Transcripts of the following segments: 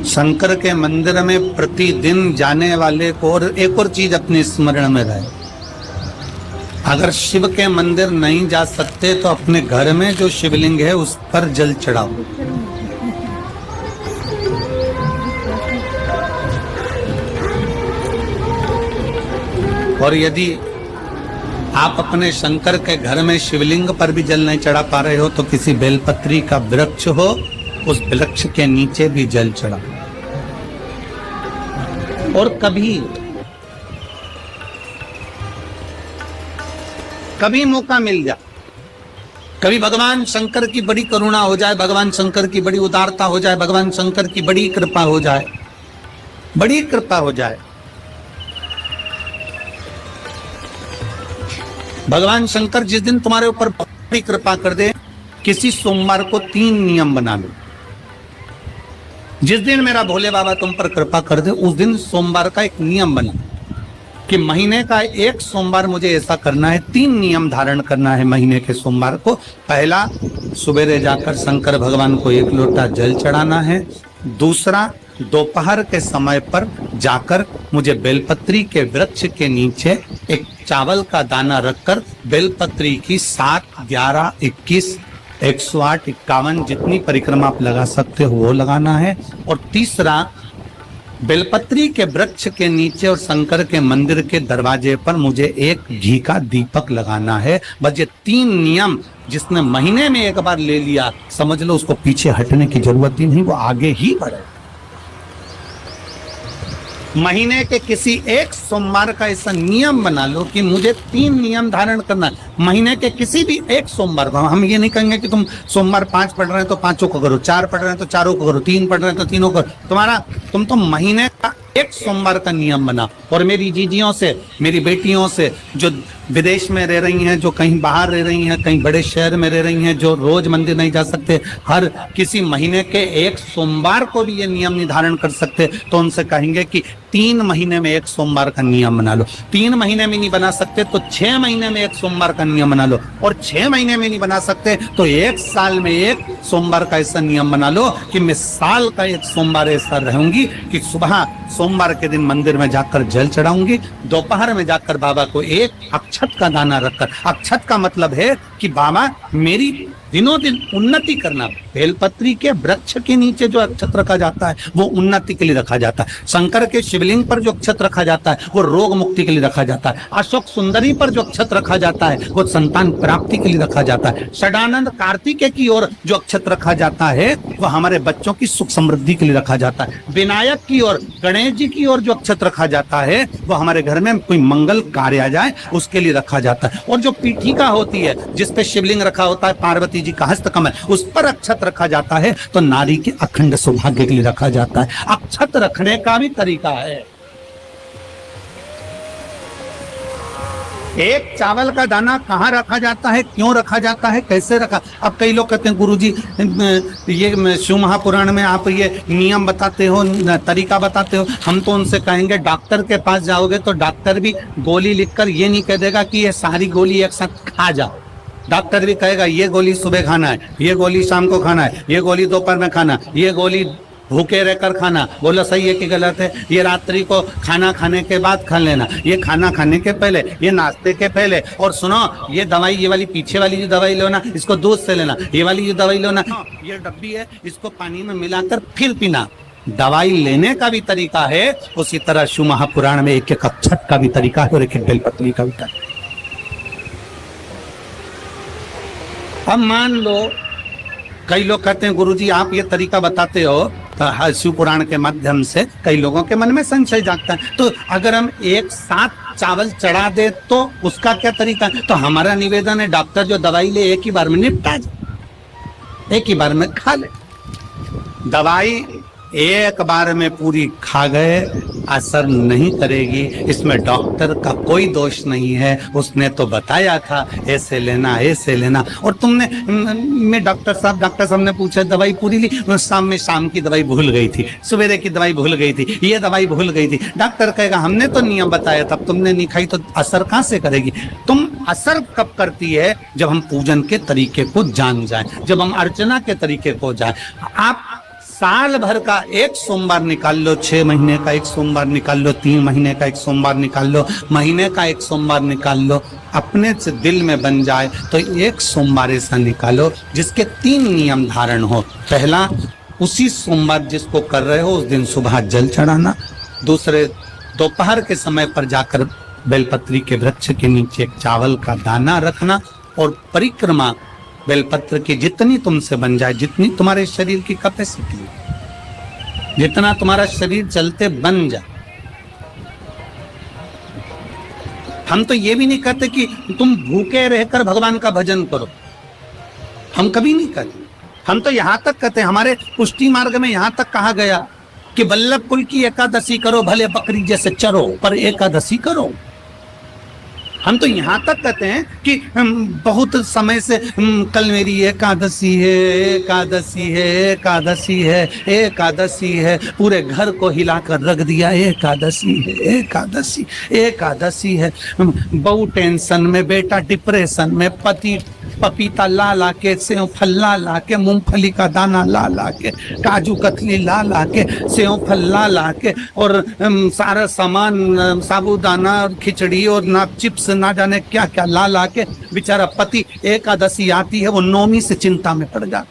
शंकर के मंदिर में प्रतिदिन जाने वाले को और एक और चीज अपने स्मरण में रहे, अगर शिव के मंदिर नहीं जा सकते तो अपने घर में जो शिवलिंग है उस पर जल चढ़ाओ। और यदि आप अपने शंकर के घर में शिवलिंग पर भी जल नहीं चढ़ा पा रहे हो तो किसी बेलपत्री का वृक्ष हो, उस वृक्ष के नीचे भी जल चढ़ाओ। और कभी मौका मिल जाए, कभी भगवान शंकर की बड़ी करुणा हो जाए, भगवान शंकर की बड़ी उदारता हो जाए, भगवान शंकर की बड़ी कृपा हो जाए, बड़ी कृपा हो जाए, भगवान शंकर जिस दिन तुम्हारे ऊपर बड़ी कृपा कर दे, किसी सोमवार को 3 नियम बना लो। जिस दिन मेरा भोले बाबा तुम पर कृपा कर दे उस दिन सोमवार का एक नियम बना कि महीने का एक सोमवार मुझे ऐसा करना है, 3 नियम धारण करना है महीने के सोमवार को। पहला, सवेरे जाकर शंकर भगवान को 1 लोटा जल चढ़ाना है। दूसरा, दोपहर के समय पर जाकर मुझे बेलपत्री के वृक्ष के नीचे एक चावल का दाना रखकर बेलपत्री की 7, 11, 21, 108, 51 जितनी परिक्रमा आप लगा सकते हो वो लगाना है। और तीसरा, बेलपत्री के वृक्ष के नीचे और शंकर के मंदिर के दरवाजे पर मुझे एक घी का दीपक लगाना है। बस ये 3 नियम जिसने महीने में एक बार ले लिया, समझ लो उसको पीछे हटने की जरूरत ही नहीं, वो आगे ही बढ़े। महीने के किसी एक सोमवार का ऐसा नियम बना लो कि मुझे 3 नियम धारण करना है महीने के किसी भी एक सोमवार को। हम ये नहीं कहेंगे कि तुम सोमवार 5 पढ़ रहे हैं तो 5 को करो, 4 पढ़ रहे हैं तो 4 को करो, 3 पढ़ रहे हैं तो 3 को करो। तुम तो महीने का एक सोमवार का नियम बना। और मेरी जीजियों से, मेरी बेटियों से जो विदेश में रह रही हैं, जो कहीं बाहर रह रही हैं, कहीं बड़े शहर में रह रही हैं, जो रोज मंदिर नहीं जा सकते, हर किसी महीने के एक सोमवार को भी ये नियम निर्धारण कर सकते, तो उनसे कहेंगे कि 3 महीने में एक सोमवार का नियम बना लो। 3 महीने में नहीं बना सकते तो 6 महीने में एक सोमवार का नियम बना लो। और 6 महीने में नहीं बना सकते तो 1 साल में एक सोमवार का ऐसा नियम बना लो कि मैं साल का एक सोमवार ऐसा रहूंगी कि सुबह सोमवार के दिन मंदिर में जाकर जल चढ़ाऊंगी, दोपहर में जाकर बाबा को एक अक्षत का दाना रखकर, अक्षत का मतलब है कि बाबा मेरी दिनों दिन उन्नति करना। बेलपत्री के वृक्ष के नीचे जो अक्षत रखा जाता है वो उन्नति के लिए रखा जाता है। शंकर के शिवलिंग पर जो अक्षत रखा जाता है वो रोग मुक्ति के लिए रखा जाता है। अशोक सुंदरी पर जो अक्षत रखा जाता है वो संतान प्राप्ति के लिए रखा जाता है। षडानंद कार्तिकेय की ओर जो अक्षत रखा जाता है वो हमारे बच्चों की सुख समृद्धि के लिए रखा जाता है। विनायक की ओर, गणेश जी की ओर जो अक्षत रखा जाता है वो हमारे घर में कोई मंगल कार्य आ जाए उसके लिए रखा जाता है। और जो पीठिका होती है जिसपे शिवलिंग रखा होता है, पार्वती जी का हस्तकमल, उस पर अक्षत रखा जाता है तो नारी के अखंड सौभाग्य के लिए रखा जाता है। अक्षत रखने का भी तरीका है। एक चावल का दाना कहाँ रखा जाता है, क्यों रखा जाता है, कैसे रखा। अब कई लोग कहते हैं गुरुजी ये शिव महापुराण में आप ये नियम बताते हो, तरीका बताते हो। हम तो उनसे कहेंगे डॉक्टर के पास जाओगे तो डॉक्टर भी गोली लिखकर ये नहीं कह देगा कि ये सारी गोली एक साथ खा जाओ। डॉक्टर भी कहेगा ये गोली सुबह खाना है, ये गोली शाम को खाना है, ये गोली दोपहर में खाना, ये गोली भूखे रहकर खाना। बोलो सही है कि गलत है? ये रात्रि को खाना खाने के बाद खा लेना, ये खाना खाने के पहले, ये नाश्ते के पहले। और सुनो, ये दवाई, ये वाली पीछे वाली जो दवाई लो ना, इसको दूध से लेना। ये वाली जो दवाई लो ना, ये डब्बी है, इसको पानी में मिलाकर फिर पीना। दवाई लेने का भी तरीका है, उसी तरह शिव महापुराण में एक एक अक्षत का भी तरीका है और एक एक बेलपत्री का भी तरीका। अब मान लो कई लोग कहते हैं गुरुजी आप ये तरीका बताते हो शिव पुराण के माध्यम से, कई लोगों के मन में संशय जागता है। तो अगर हम एक साथ चावल चढ़ा दे तो उसका क्या तरीका है? तो हमारा निवेदन है डॉक्टर जो दवाई ले एक ही बार में निपटा जाए, एक ही बार में खा ले। दवाई एक बार में पूरी खा गए असर नहीं करेगी, इसमें डॉक्टर का कोई दोष नहीं है। उसने तो बताया था ऐसे लेना, ऐसे लेना। और तुमने, मैं डॉक्टर साहब ने पूछा दवाई पूरी ली, शाम की दवाई भूल गई थी, सवेरे की दवाई भूल गई थी, ये दवाई भूल गई थी। डॉक्टर कहेगा हमने तो नियम बताया था, तुमने नहीं खाई तो असर कहाँ से करेगी? तुम असर कब करती है? जब हम पूजन के तरीके को जान जाए, जब हम अर्चना के तरीके को जाए। आप साल भर का एक सोमवार निकाल लो, 6 महीने का एक सोमवार निकाल लो, 3 महीने का एक सोमवार निकाल लो, महीने का एक सोमवार निकाल लो, अपने से दिल में बन जाए तो एक सोमवार ऐसा निकालो जिसके 3 नियम धारण हो। पहला, उसी सोमवार जिसको कर रहे हो उस दिन सुबह जल चढ़ाना। दूसरे, दोपहर के समय पर जाकर बेलपत्री के वृक्ष के नीचे एक चावल का दाना रखना और परिक्रमा बेलपत्र की जितनी तुमसे बन जाए, जितनी तुम्हारे शरीर की कैपेसिटी, जितना तुम्हारा शरीर चलते बन जाए। हम तो ये भी नहीं कहते कि तुम भूखे रहकर भगवान का भजन करो, हम कभी नहीं कहते। हम तो यहां तक कहते हैं, हमारे पुष्टि मार्ग में यहां तक कहा गया कि वल्लभ कुल की एकादशी करो, भले बकरी जैसे चरो पर एकादशी करो। हम तो यहाँ तक कहते हैं कि बहुत समय से कल मेरी एकादशी है, एकादशी है, एकादशी है, एकादशी है, पूरे घर को हिलाकर रख दिया, एकादशी है, एकादशी, एकादशी है। बहू टेंशन में, बेटा डिप्रेशन में, पति पपीता ला ला के, सेव फल ला ला के, मूंगफली का दाना ला ला के, काजू कतली ला ला के, सेव फल ला ला के, और सारा सामान, साबूदाना और खिचड़ी और ना चिप्स ना जाने क्या क्या ला ला के, बेचारा पति एकादशी आती है वो नौमी से चिंता में पड़ जाता।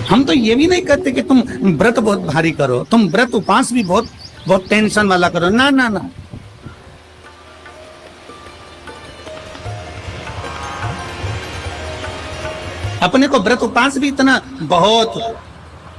हम तो ये भी नहीं कहते कि तुम व्रत बहुत भारी करो, तुम व्रत उपवास भी बहुत बहुत टेंशन वाला करो, ना ना ना। अपने को व्रत उपवास भी इतना बहुत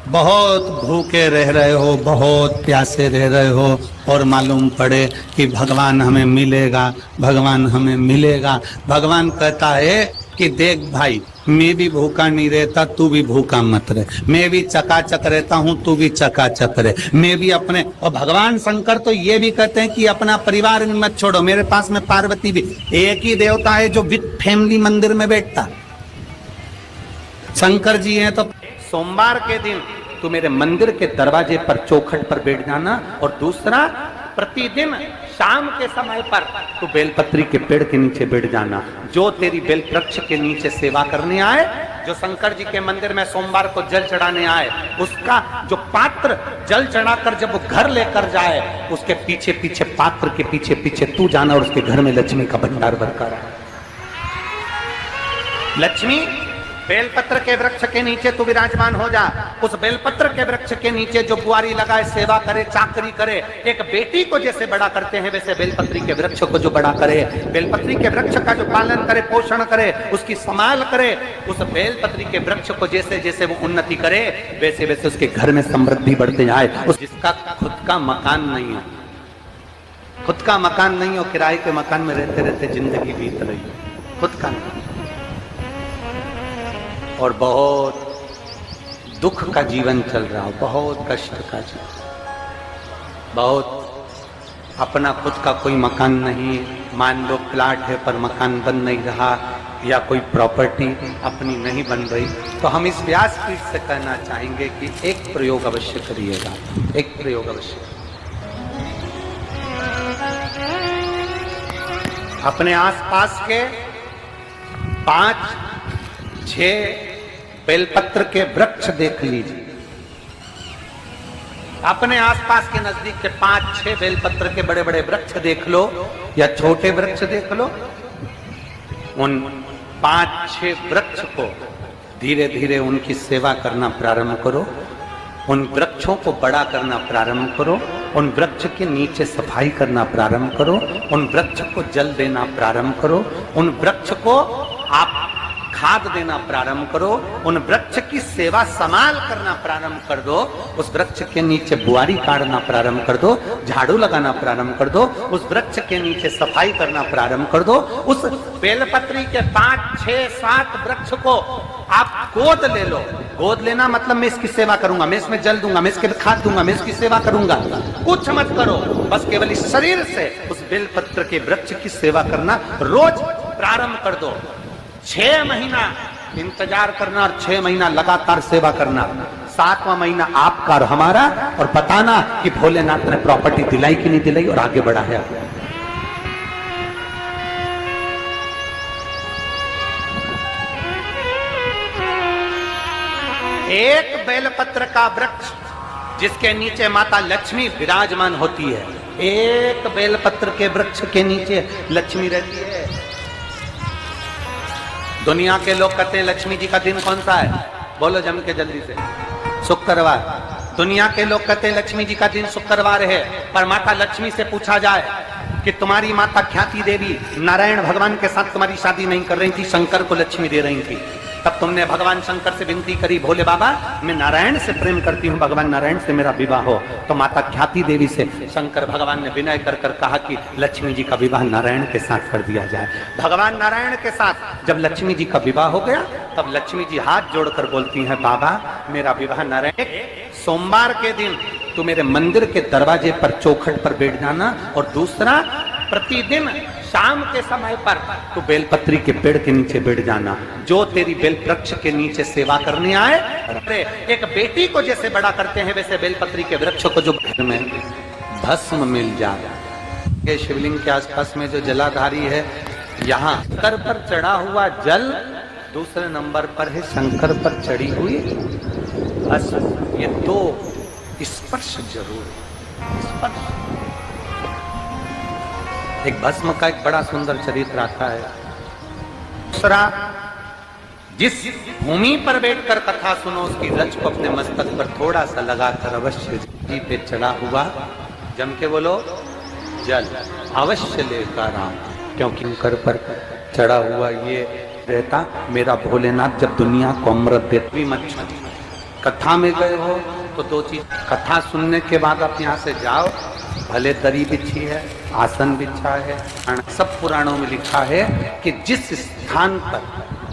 बहुत भूखे रह रहे हो, बहुत प्यासे रह रहे हो, और मालूम पड़े कि भगवान हमें मिलेगा, भगवान हमें मिलेगा। भगवान कहता है कि देख भाई, मैं भी भूखा नहीं रहता, तू भी भूखा मत रहे, मैं भी चकाचक रहता हूँ, तू भी चकाचक रहे, मैं भी अपने। और भगवान शंकर तो ये भी कहते हैं कि अपना परिवार मत छोड़ो। मेरे पास में पार्वती भी एक ही देवता है जो विद फैमिली मंदिर में बैठता, शंकर जी हैं। तो सोमवार के दिन तू मेरे मंदिर के दरवाजे पर चौखट पर बैठ जाना, और दूसरा, प्रतिदिन शाम के समय पर तू बेलपत्री के पेड़ के नीचे बैठ जाना। जो तेरी बेल वृक्ष के नीचे सेवा करने आए, जो शंकर जी के मंदिर में सोमवार को जल चढ़ाने आए, उसका जो पात्र जल चढ़ाकर जब वो घर लेकर जाए, उसके पीछे पीछे, पात्र के पीछे पीछे तू जाना, और उसके घर में लक्ष्मी का भंडार भरकर आए। लक्ष्मी बेलपत्र के वृक्ष के नीचे तू विराजमान हो जा। उस बेलपत्र के वृक्ष के नीचे जो बुआरी लगाए, सेवा करे, चाकरी करे, एक बेटी को जैसे बड़ा करते हैं वैसे बेलपत्री के वृक्ष को जो बड़ा करे, बेलपत्री के वृक्ष का जो पालन करे, पोषण करे, उसकी संभाल करे, उस बेलपत्री के वृक्ष को जैसे जैसे वो उन्नति करे, वैसे वैसे उसके घर में समृद्धि बढ़ते जाए। उस जिसका खुद का मकान नहीं हो, खुद का मकान नहीं हो, किराए के मकान में रहते रहते जिंदगी बीत रही है, खुद का नहीं, और बहुत दुख का जीवन चल रहा हो, बहुत कष्ट का जीवन, बहुत अपना खुद का कोई मकान नहीं, मान लो प्लाट है पर मकान बन नहीं रहा, या कोई प्रॉपर्टी अपनी नहीं बन रही, तो हम इस व्यासपीठ से कहना चाहेंगे कि एक प्रयोग अवश्य करिएगा, एक प्रयोग अवश्य। अपने आसपास के 5-6 बेलपत्र के वृक्ष देख लीजिए, अपने आसपास के नजदीक के 5-6 बेलपत्र के बड़े बड़े वृक्ष देख लो, या छोटे वृक्ष देख लो। उन 5-6 वृक्ष को धीरे धीरे उनकी सेवा करना प्रारंभ करो, उन वृक्षों को बड़ा करना प्रारंभ करो, उन वृक्ष के नीचे सफाई करना प्रारंभ करो, उन वृक्ष को जल देना प्रारंभ करो, उन वृक्ष को आप खाद देना प्रारंभ करो, उन वृक्ष की सेवा संभाल करना प्रारंभ कर दो, उस वृक्ष के नीचे बुआरी काटना प्रारंभ कर दो, झाड़ू लगाना प्रारंभ कर दो, उस वृक्ष के नीचे सफाई करना प्रारंभ कर दो। उस बेलपत्री के 5-6-7 वृक्ष को आप गोद ले लो। गोद लेना मतलब मैं इसकी सेवा करूंगा, मैं इसमें जल दूंगा, मैं इसके खाद दूंगा, मैं इसकी सेवा करूंगा, कुछ मत करो, बस केवल इस शरीर से उस बेलपत्र के वृक्ष की सेवा करना रोज प्रारंभ कर दो। 6 महीना इंतजार करना और 6 महीना लगातार सेवा करना, 7वां महीना आपका और हमारा, और बताना कि भोलेनाथ ने प्रॉपर्टी दिलाई कि नहीं दिलाई और आगे बढ़ाया। एक बेलपत्र का वृक्ष जिसके नीचे माता लक्ष्मी विराजमान होती है, एक बेलपत्र के वृक्ष के नीचे लक्ष्मी रहती है। दुनिया के लोग कहते हैं लक्ष्मी जी का दिन कौन सा है, बोलो जम के जल्दी से, शुक्रवार। दुनिया के लोग कहते हैं लक्ष्मी जी का दिन शुक्रवार है, पर माता लक्ष्मी से पूछा जाए कि तुम्हारी माता ख्याति देवी नारायण भगवान के साथ तुम्हारी शादी नहीं कर रही थी, शंकर को लक्ष्मी दे रही थी, तब तुमने भगवान शंकर से विनती करी, भोले बाबा मैं नारायण से प्रेम करती हूँ, भगवान नारायण से मेरा विवाह हो। तो माता ख्याति देवी से शंकर भगवान ने विनय कर कर कहा कि लक्ष्मी जी का विवाह नारायण के साथ कर दिया जाए। भगवान नारायण के साथ जब लक्ष्मी जी का विवाह हो गया, तब लक्ष्मी जी हाथ जोड़कर बोलती हैं, बाबा मेरा विवाह नारायण, सोमवार के दिन तू मेरे मंदिर के दरवाजे पर चौखट पर बैठ जाना, और दूसरा प्रतिदिन शाम के समय पर तू बेलपत्री के पेड़ के नीचे बैठ जाना, जो तेरी बेल वृक्ष के नीचे सेवा करने आए, अरे एक बेटी को जैसे बड़ा करते हैं वैसे बेलपत्री के वृक्ष को जो घर में भस्म मिल जाए। शिवलिंग के आसपास में जो जलाधारी है, यहाँ शंकर पर चढ़ा हुआ जल, दूसरे नंबर पर है शंकर पर चढ़ी हुई भस्म। ये दो स्पर्श जरूर, स्पर्श। एक भस्म का एक बड़ा सुंदर चरित्र आता है। दूसरा, जिस भूमि पर बैठकर कथा सुनो उसकी रज को अपने मस्तक पर थोड़ा सा लगाकर अवश्य जी पे चढ़ा हुआ, जम के बोलो, जल अवश्य लेकर आओ, क्योंकि कर पर चढ़ा हुआ ये रहता मेरा भोलेनाथ जब दुनिया को अमृत देती। मत कथा में गए हो तो दो चीज, कथा सुनने के बाद आप यहाँ से जाओ, भले दरी बिछी है, आसन बिछा है, सब पुराणों में लिखा है कि जिस स्थान पर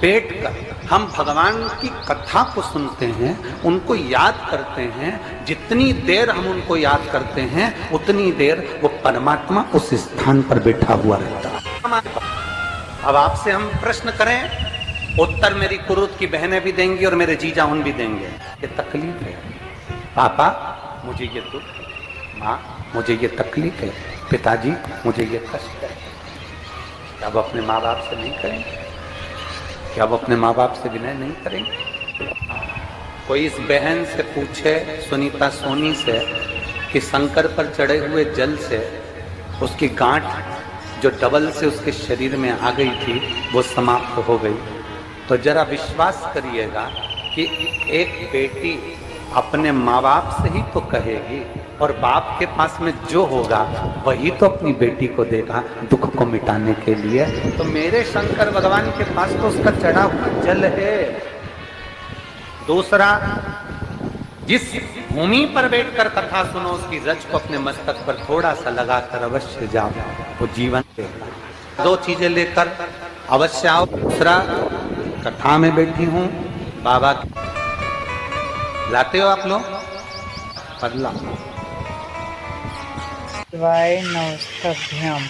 बैठकर हम भगवान की कथा को सुनते हैं, उनको याद करते हैं, जितनी देर हम उनको याद करते हैं उतनी देर वो परमात्मा उस स्थान पर बैठा हुआ रहता है। अब आपसे हम प्रश्न करें, उत्तर मेरी कुरुत की बहनें भी देंगी और मेरे जीजा उन भी देंगे। ये तकलीफ है, पापा मुझे ये दुख, माँ मुझे ये तकलीफ है, पिताजी मुझे ये कष्ट है। क्या अब अपने माँ बाप से नहीं करेंगे? क्या अब अपने माँ बाप से विनय नहीं करेंगे? कोई इस बहन से पूछे, सुनीता सोनी से, कि शंकर पर चढ़े हुए जल से उसकी गांठ जो डबल से उसके शरीर में आ गई थी वो समाप्त हो गई, तो जरा विश्वास करिएगा कि एक बेटी अपने माँ बाप से ही तो कहेगी, और बाप के पास में जो होगा वही तो अपनी बेटी को देगा दुख को मिटाने के लिए। तो मेरे शंकर भगवान के पास तो उसका चढ़ा हुआ जल है। दूसरा, जिस भूमि पर बैठकर कथा सुनो उसकी रज को अपने मस्तक पर थोड़ा सा लगाकर अवश्य जाओ, वो जीवन देगा। दो चीजें लेकर अवश्य आओ। दूसरा, कथा में बैठी हूँ, बाबा लाते हो आप लोग पगला शिवाय नमस्तभ्यम।